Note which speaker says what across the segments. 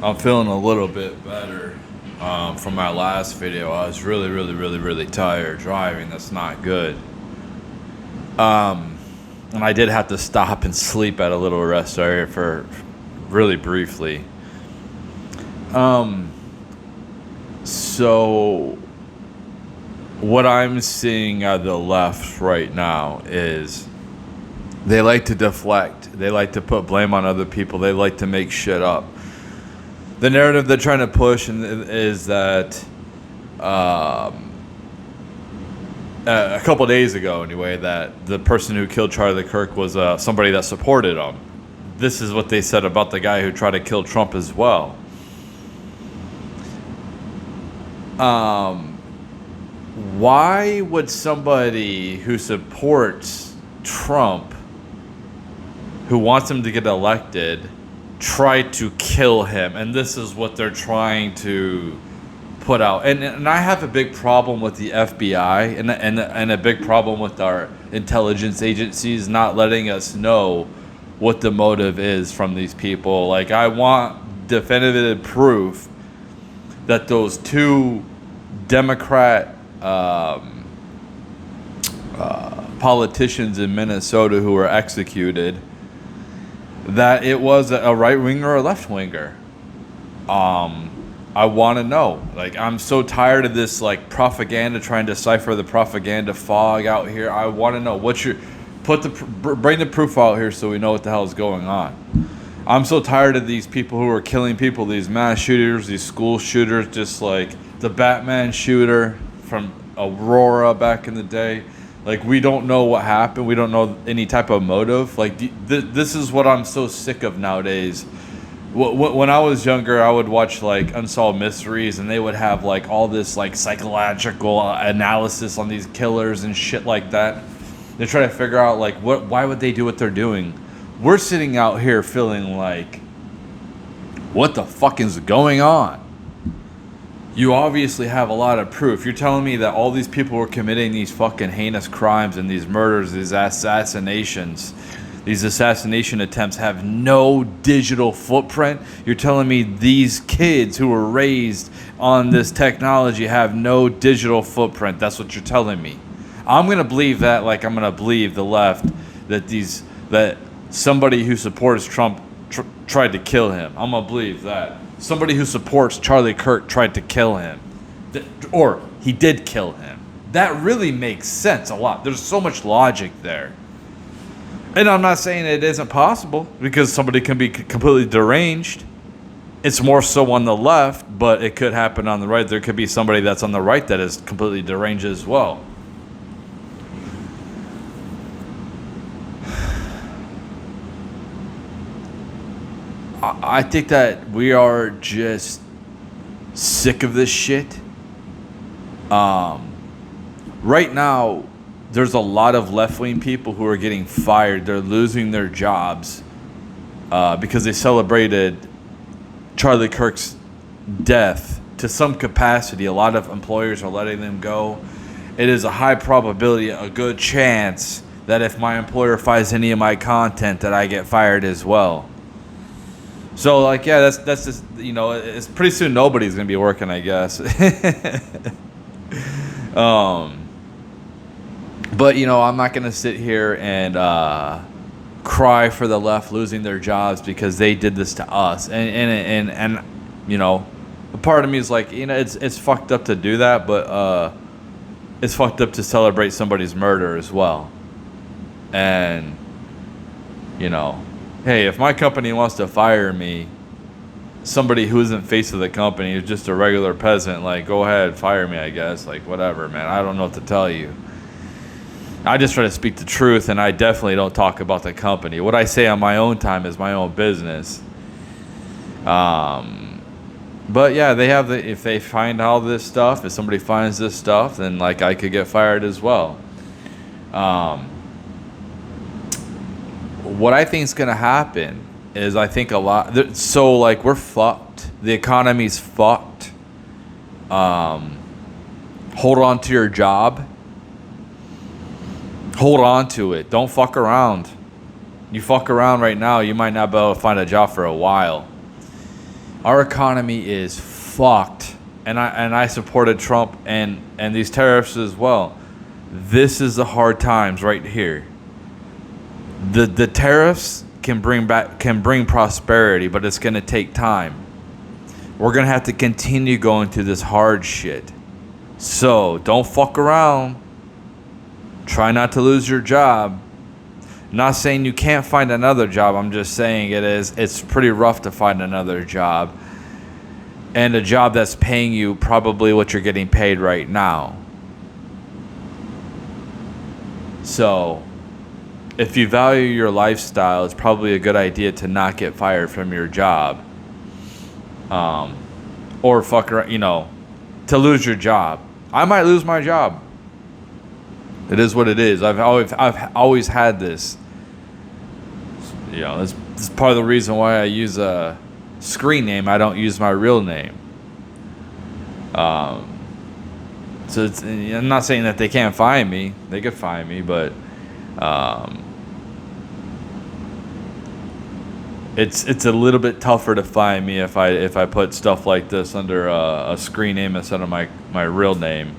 Speaker 1: I'm feeling a little bit better from my last video. I was really tired driving. That's not good. And I did have to stop and sleep at a little rest area for really briefly. So what I'm seeing at the left right now is they like to deflect. They like to put blame on other people. They like to make shit up. The narrative they're trying to push is that a couple days ago, anyway, that the person who killed Charlie Kirk was somebody that supported him. This is what they said about the guy who tried to kill Trump as well. Why would somebody who supports Trump, who wants him to get elected, try to kill him? And this is what they're trying to put out. And I have a big problem with the FBI and a big problem with our intelligence agencies not letting us know what the motive is from these people. Like, I want definitive proof that those two Democrat politicians in Minnesota who were executed, that it was a right winger or a left winger. I want to know. Like, I'm so tired of this like propaganda, trying to decipher the propaganda fog out here. I want to know bring the proof out here so we know what the hell is going on. I'm so tired of these people who are killing people, these mass shooters, these school shooters, just like the Batman shooter from Aurora back in the day. Like, we don't know what happened. We don't know any type of motive. Like, this is what I'm so sick of nowadays. When I was younger, I would watch like Unsolved Mysteries, and they would have like all this like psychological analysis on these killers and shit like that. They try to figure out like why would they do what they're doing. We're sitting out here feeling like, what the fuck is going on? You obviously have a lot of proof. You're telling me that all these people were committing these fucking heinous crimes and these murders, these assassinations, these assassination attempts have no digital footprint? You're telling me these kids who were raised on this technology have no digital footprint? That's what you're telling me. I'm going to believe that, like I'm going to believe the left, that somebody who supports Trump tried to kill him. I'm going to believe that. Somebody who supports Charlie Kirk tried to kill him. Or he did kill him. That really makes sense a lot. There's so much logic there. And I'm not saying it isn't possible, because somebody can be completely deranged. It's more so on the left, but it could happen on the right. There could be somebody that's on the right that is completely deranged as well. I think that we are just sick of this shit. Right now, there's a lot of left-wing people who are getting fired. They're losing their jobs because they celebrated Charlie Kirk's death to some capacity. A lot of employers are letting them go. It is a high probability, a good chance, that if my employer finds any of my content, that I get fired as well. So, like, yeah, that's just, you know, it's pretty soon nobody's going to be working, I guess. But, you know, I'm not going to sit here and cry for the left losing their jobs because they did this to us. And you know, a part of me is like, you know, it's fucked up to do that, but it's fucked up to celebrate somebody's murder as well. And, you know, hey, if my company wants to fire me, somebody who isn't face of the company, who's just a regular peasant, like, go ahead, fire me, I guess. Like, whatever, man. I don't know what to tell you. I just try to speak the truth, and I definitely don't talk about the company. What I say on my own time is my own business. But yeah, they have if they find all this stuff, if somebody finds this stuff, then like I could get fired as well. What I think is gonna happen is I think a lot. So like we're fucked. The economy's fucked. Hold on to your job. Hold on to it. Don't fuck around. You fuck around right now, you might not be able to find a job for a while. Our economy is fucked, and I supported Trump and these tariffs as well. This is the hard times right here. The tariffs can bring prosperity, but it's gonna take time. We're gonna have to continue going through this hard shit. So don't fuck around. Try not to lose your job. Not saying you can't find another job. I'm just saying it's pretty rough to find another job. And a job that's paying you probably what you're getting paid right now. So, if you value your lifestyle, it's probably a good idea to not get fired from your job. Or fuck around, to lose your job. I might lose my job. It is what it is. I've always had this. This is part of the reason why I use a screen name. I don't use my real name. So I'm not saying that they can't find me. They could find me, but it's a little bit tougher to find me if I put stuff like this under a screen name instead of my real name.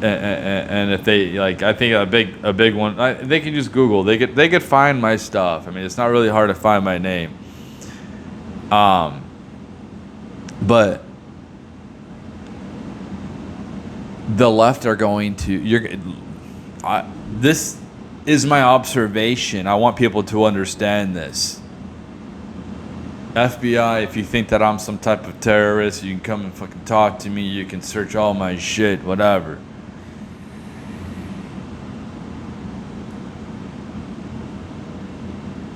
Speaker 1: And if they I think a big one, they can just Google. They could find my stuff. I mean, it's not really hard to find my name. But the left are going to. This is my observation. I want people to understand this. FBI, if you think that I'm some type of terrorist, you can come and fucking talk to me. You can search all my shit, whatever.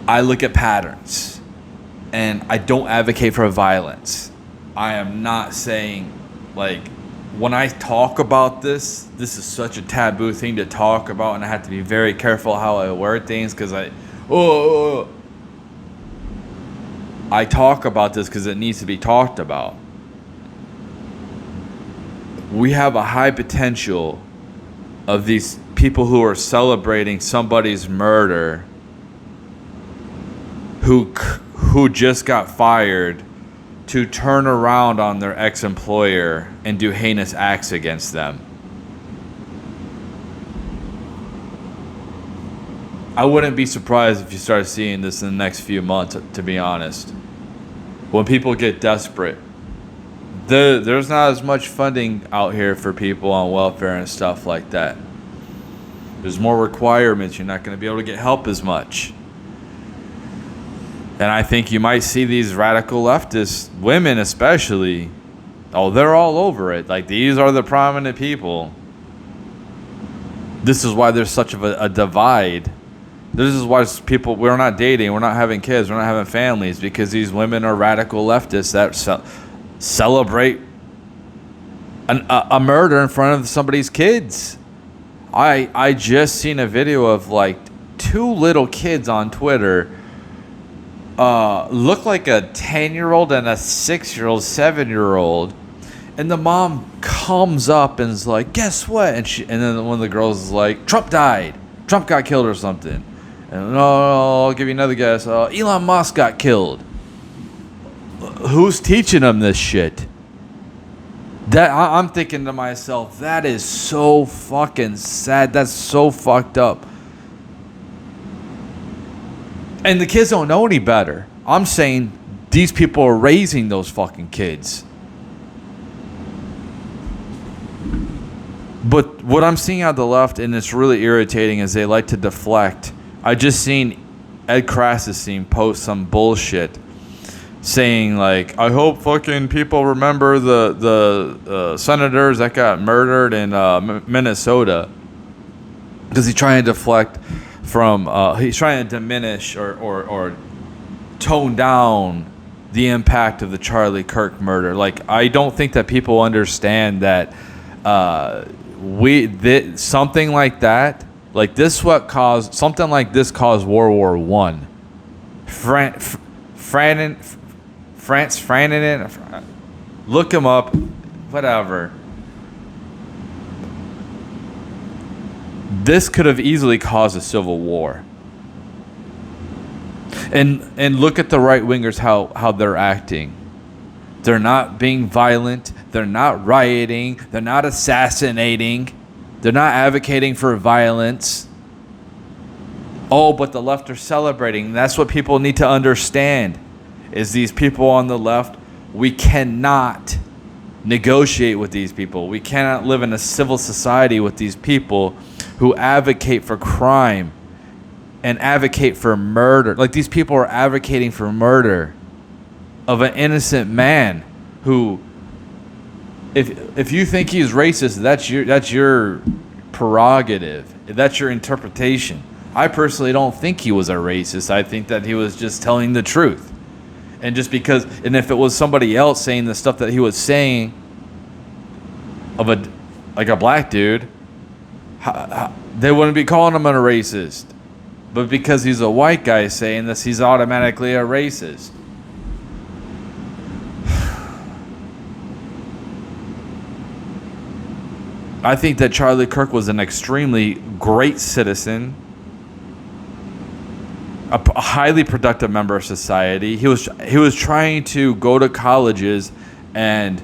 Speaker 1: I look at patterns, and I don't advocate for violence. I am not saying, when I talk about this is such a taboo thing to talk about, and I have to be very careful how I word things, because I talk about this because it needs to be talked about. We have a high potential of these people who are celebrating somebody's murder, who just got fired, to turn around on their ex-employer and do heinous acts against them. I wouldn't be surprised if you start seeing this in the next few months, to be honest. When people get desperate, there's not as much funding out here for people on welfare and stuff like that. There's more requirements. You're not going to be able to get help as much. And I think you might see these radical leftist women especially. Oh, they're all over it. These are the prominent people. This is why there's such of a divide. This is why we're not dating, we're not having kids, we're not having families, because these women are radical leftists that celebrate a murder in front of somebody's kids. I just seen a video of 2 little kids on Twitter. Look like a 10-year-old and a 6-year-old, 7-year-old, and the mom comes up and is like, "Guess what?" And then one of the girls is like, "Trump died. Trump got killed or something." And no, I'll give you another guess. Elon Musk got killed. Who's teaching them this shit? That I'm thinking to myself, that is so fucking sad. That's so fucked up. And the kids don't know any better. I'm saying these people are raising those fucking kids. But what I'm seeing on the left, and it's really irritating, is they like to deflect. I just seen Ed Krasinski post some bullshit saying I hope fucking people remember the senators that got murdered in Minnesota, because he's trying to deflect from he's trying to diminish or tone down the impact of the Charlie Kirk murder. I don't think that people understand that something like that, something like this caused World War I. Franz Ferdinand, look him up, whatever. This could have easily caused a civil war. And look at the right wingers, how they're acting. They're not being violent. They're not rioting. They're not assassinating. They're not advocating for violence. Oh, but the left are celebrating. That's what people need to understand, is these people on the left, we cannot negotiate with these people. We cannot live in a civil society with these people who advocate for crime and advocate for murder. Like, these people are advocating for murder of an innocent man who, if you think he's racist, that's your prerogative. That's your interpretation. I personally don't think he was a racist. I think that he was just telling the truth. And just because, and if it was somebody else saying the stuff that he was saying of a black dude, they wouldn't be calling him a racist. But because he's a white guy saying this, he's automatically a racist. I think that Charlie Kirk was an extremely great citizen, a highly productive member of society. He was trying to go to colleges and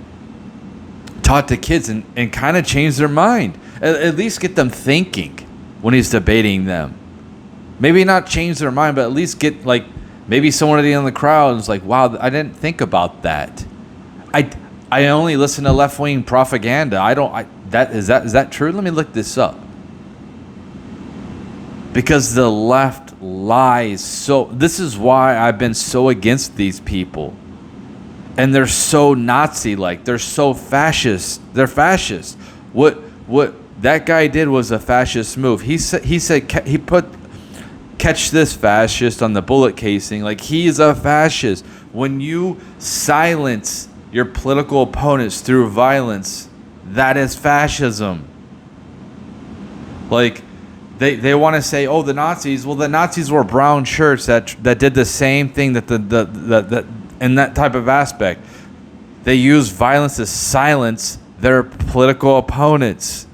Speaker 1: talk to kids and kind of change their mind. At least get them thinking when he's debating them. Maybe not change their mind, but at least get, like, maybe somebody in the crowd is like, wow, I didn't think about that. I only listen to left-wing propaganda. Is that true? Let me look this up. Because the left lies so. This is why I've been so against these people. And they're so Nazi-like. They're so fascist. They're fascist. What that guy did was a fascist move. He put "catch this fascist" on the bullet casing. Like, he's a fascist. When you silence your political opponents through violence, that is fascism. Like, they want to say, oh, the Nazis. Well, the Nazis wore brown shirts that did the same thing that the in that type of aspect. They use violence to silence their political opponents.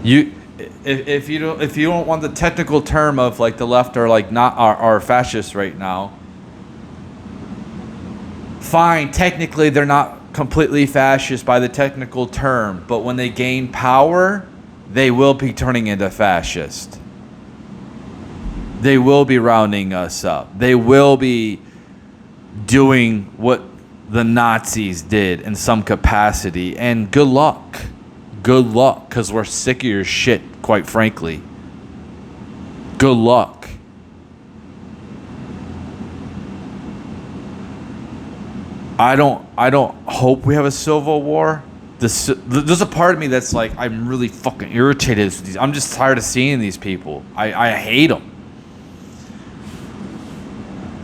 Speaker 1: If you don't want the technical term of, like, the left are fascists right now, fine, technically they're not completely fascist by the technical term, but when they gain power, they will be turning into fascist. They will be rounding us up. They will be doing what the Nazis did in some capacity, and good luck. Good luck, because we're sick of your shit, quite frankly. Good luck. I don't hope we have a civil war. There's a part of me that's like, I'm really fucking irritated. I'm just tired of seeing these people. I hate them.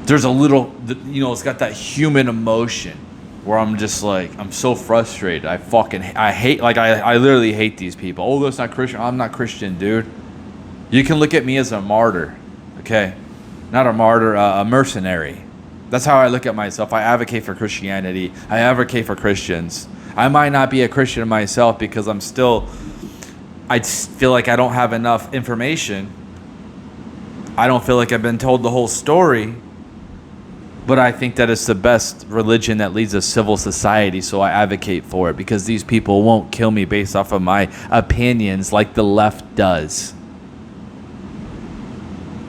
Speaker 1: There's a little, it's got that human emotion where I'm just like, I'm so frustrated. I literally hate these people. Oh, that's not Christian. I'm not Christian, dude. You can look at me as a martyr, okay? Not a martyr, a mercenary. That's how I look at myself. I advocate for Christianity. I advocate for Christians. I might not be a Christian myself because I feel like I don't have enough information. I don't feel like I've been told the whole story. But I think that it's the best religion that leads a civil society, so I advocate for it, because these people won't kill me based off of my opinions like the left does.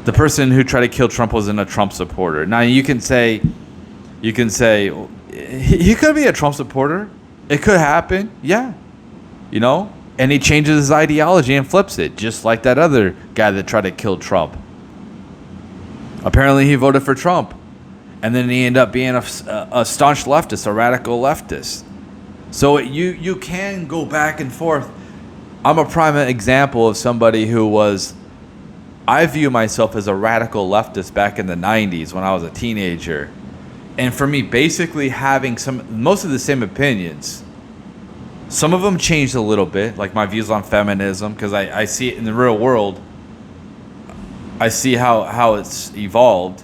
Speaker 1: The person who tried to kill Trump wasn't a Trump supporter. Now you can say he could be a Trump supporter. It could happen, yeah. And he changes his ideology and flips it, just like that other guy that tried to kill Trump. Apparently he voted for Trump. And then he ended up being a staunch leftist, a radical leftist. So you can go back and forth. I'm a prime example of somebody who I view myself as a radical leftist back in the 90s when I was a teenager. And for me, basically having most of the same opinions. Some of them changed a little bit, like my views on feminism, because I see it in the real world. I see how it's evolved.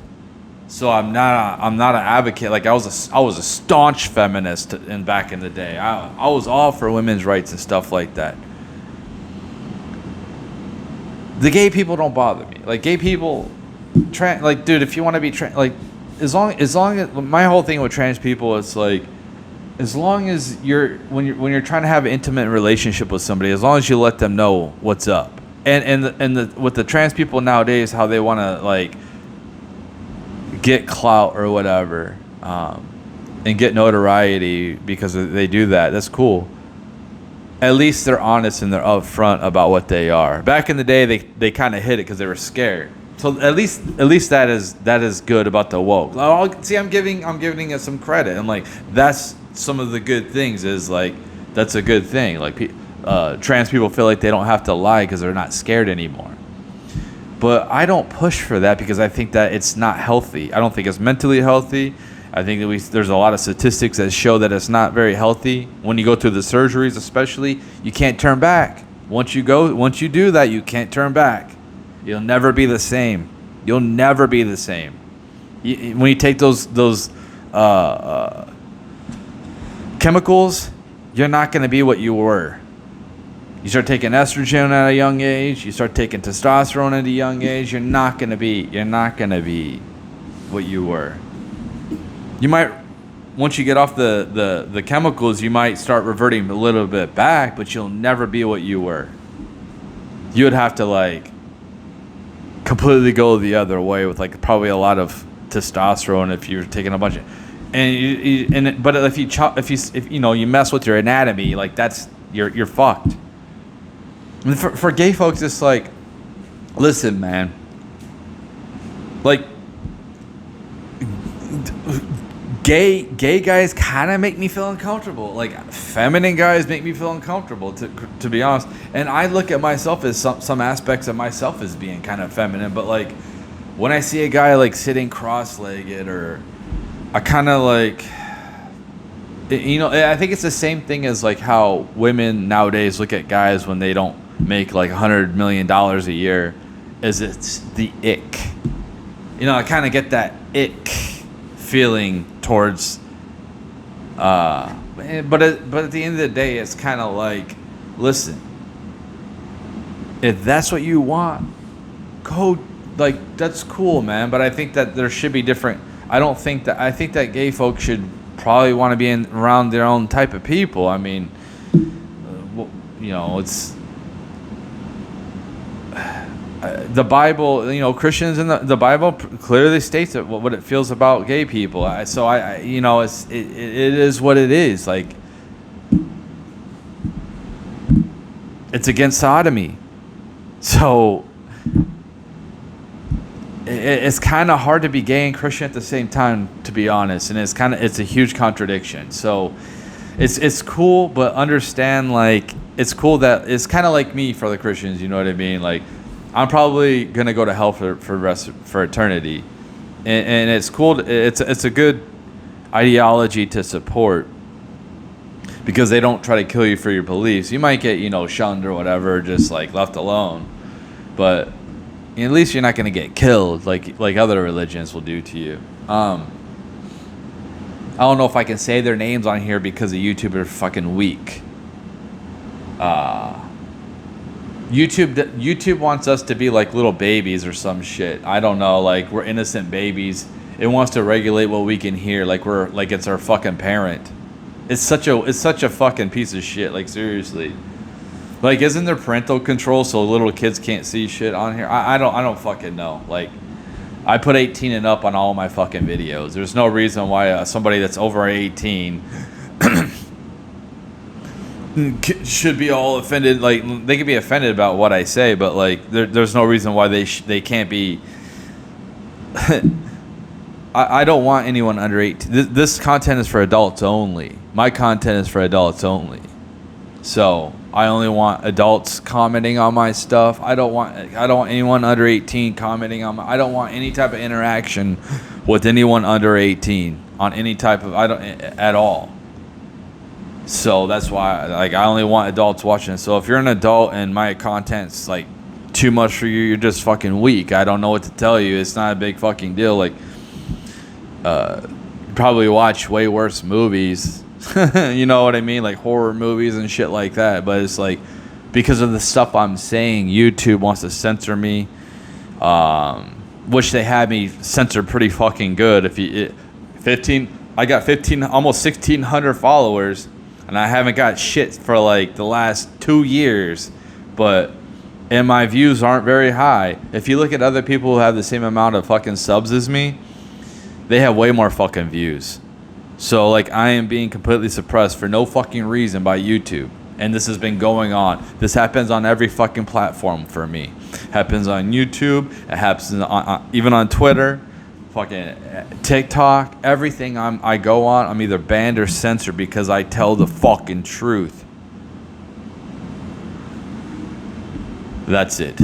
Speaker 1: So I'm not an advocate. Like, I was a staunch feminist back in the day. I was all for women's rights and stuff like that. The gay people don't bother me. Like, gay people, dude, if you want to be as my whole thing with trans people, it's like, as long as when you're trying to have an intimate relationship with somebody, as long as you let them know what's up. And with the trans people nowadays, how they want to like get clout or whatever, and get notoriety because they do that. That's cool. At least they're honest and they're upfront about what they are. Back in the day, they kind of hid it because they were scared. So at least that is good about the woke. See, I'm giving it some credit, and like that's some of the good things. Is like that's a good thing. Like trans people feel like they don't have to lie because they're not scared anymore. But I don't push for that because I think that it's not healthy. I don't think it's mentally healthy. I think that there's a lot of statistics that show that it's not very healthy. When you go through the surgeries, especially, you can't turn back. Once you do that, you can't turn back. You'll never be the same. You'll never be the same. When you take those chemicals, you're not going to be what you were. You start taking estrogen at a young age. You start taking testosterone at a young age. You're not going to be what you were. You might, once you get off the chemicals, you might start reverting a little bit back, but you'll never be what you were. You would have to like completely go the other way with like probably a lot of testosterone if you're taking a bunch of, but if you mess with your anatomy, like that's you're fucked. And for gay folks, it's like, listen, man, like gay guys kind of make me feel uncomfortable. Like feminine guys make me feel uncomfortable, to be honest. And I look at myself as some aspects of myself as being kind of feminine. But like when I see a guy like sitting cross-legged, or I kind of like, I think it's the same thing as like how women nowadays look at guys when they don't make like $100 million a year, as it's the ick. I kind of get that ick feeling towards but at the end of the day, it's kind of like, listen, if that's what you want, go, like, that's cool, man. But I think that there should be different. I think that gay folks should probably want to be around their own type of people. I mean, it's the Bible, Christians in the Bible clearly states it, what it feels about gay people. It is what it is. Like, it's against sodomy. So it's kind of hard to be gay and Christian at the same time, to be honest. And it's a huge contradiction. So it's cool, but understand, like, it's cool that it's kind of like me for the Christians. You know what I mean? Like, I'm probably gonna go to hell for eternity, and it's cool. It's a good ideology to support because they don't try to kill you for your beliefs. You might get shunned or whatever, just like left alone, but at least you're not gonna get killed like other religions will do to you. I don't know if I can say their names on here because the YouTube are fucking weak. YouTube wants us to be like little babies or some shit. I don't know, like we're innocent babies. It wants to regulate what we can hear, like it's our fucking parent. It's such a fucking piece of shit. Like, seriously, like, isn't there parental control so little kids can't see shit on here? I don't fucking know. Like, I put 18 and up on all my fucking videos. There's no reason why somebody that's over 18 should be all offended. Like, they could be offended about what I say, but like there's no reason why they can't be. I don't want anyone under 18. This content is for adults only. My content is for adults only. So I only want adults commenting on my stuff. I don't want anyone under 18 commenting on I don't want any type of interaction with anyone under 18 on any type of at all. So that's why, like, I only want adults watching. So if you're an adult and my content's like too much for you, you're just fucking weak. I don't know what to tell you. It's not a big fucking deal. Like, you probably watch way worse movies. You know what I mean? Like horror movies and shit like that. But it's like, because of the stuff I'm saying, YouTube wants to censor me. wish they had me censored pretty fucking good. If you 15, I got 15, almost 1,600 followers, and I haven't got shit for like the last 2 years, and my views aren't very high. If you look at other people who have the same amount of fucking subs as me, they have way more fucking views. So like I am being completely suppressed for no fucking reason by YouTube. And this has been going on. This happens on every fucking platform for me. Happens on YouTube. It happens even on Twitter, fucking TikTok. Everything I go on, I'm either banned or censored because I tell the fucking truth. That's it.